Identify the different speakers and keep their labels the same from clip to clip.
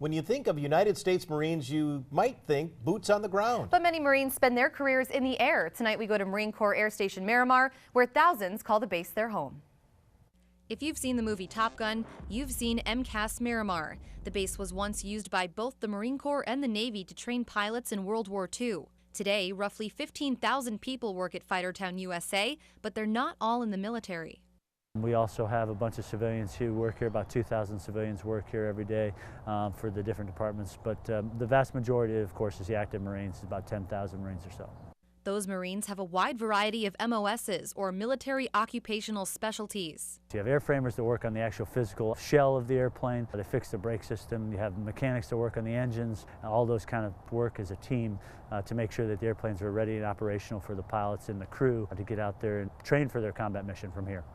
Speaker 1: When you think of United States Marines, you might think boots on the ground.
Speaker 2: But many Marines spend their careers in the air. Tonight we go to Marine Corps Air Station Miramar, where thousands call the base their home. If you've seen the movie Top Gun, you've seen MCAS Miramar. The base was once used by both the Marine Corps and the Navy to train pilots in World War II. Today, roughly 15,000 people work at Fightertown, USA, but they're not all in the military.
Speaker 3: We also have a bunch of civilians who work here. About 2,000 civilians work here every day for the different departments, but the vast majority, of course, is the active Marines, about 10,000 Marines or so.
Speaker 2: Those Marines have a wide variety of MOSs, or military occupational specialties.
Speaker 3: You have airframers that work on the actual physical shell of the airplane. They fix the brake system. You have mechanics that work on the engines. All those kind of work as a team to make sure that the airplanes are ready and operational for the pilots and the crew to get out there and train for their combat mission from here.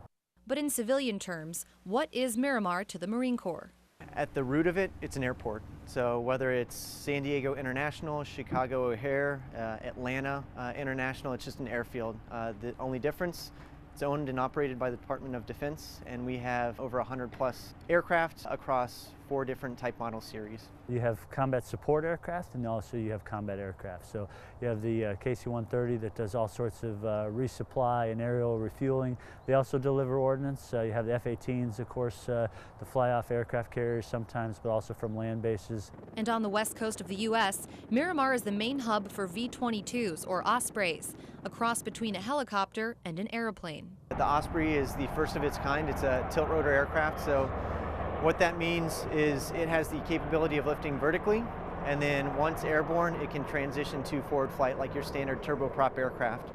Speaker 2: But in civilian terms, what is Miramar to the Marine Corps?
Speaker 4: At the root of it, it's an airport. So whether it's San Diego International, Chicago O'Hare, Atlanta International, it's just an airfield. The only difference, it's owned and operated by the Department of Defense, and we have over 100 plus aircraft across 4 different type model series.
Speaker 3: You have combat support aircraft, and also you have combat aircraft. So you have the KC-130 that does all sorts of resupply and aerial refueling. They also deliver ordnance. You have the F-18s, of course, the fly-off aircraft carriers sometimes, but also from land bases.
Speaker 2: And on the west coast of the U.S., Miramar is the main hub for V-22s, or Ospreys, a cross between a helicopter and an airplane.
Speaker 4: The Osprey is the first of its kind. It's a tilt-rotor aircraft, so what that means is it has the capability of lifting vertically, and then once airborne, it can transition to forward flight like your standard turboprop aircraft.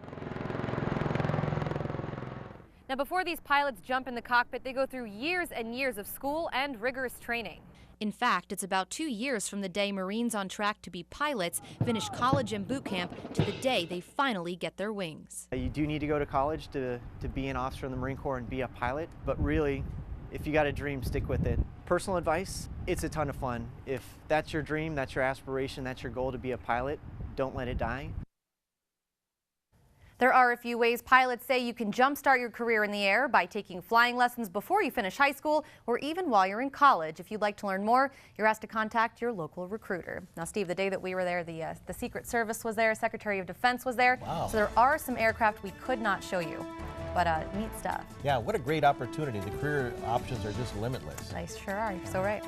Speaker 2: Now, before these pilots jump in the cockpit, they go through years and years of school and rigorous training. In fact, it's about 2 years from the day Marines on track to be pilots finish college and boot camp to the day they finally get their wings.
Speaker 4: You do need to go to college to be an officer in the Marine Corps and be a pilot, but really, if you got a dream, stick with it. Personal advice, it's a ton of fun. If that's your dream, that's your aspiration, that's your goal to be a pilot, don't let it die.
Speaker 2: There are a few ways pilots say you can jumpstart your career in the air: by taking flying lessons before you finish high school, or even while you're in college. If you'd like to learn more, you're asked to contact your local recruiter. Now, Steve, the day that we were there, the Secret Service was there, Secretary of Defense was there.
Speaker 1: Wow.
Speaker 2: So there are some aircraft we could not show you, but neat stuff.
Speaker 1: Yeah, what a great opportunity. The career options are just limitless.
Speaker 2: Nice, sure are. You're so right.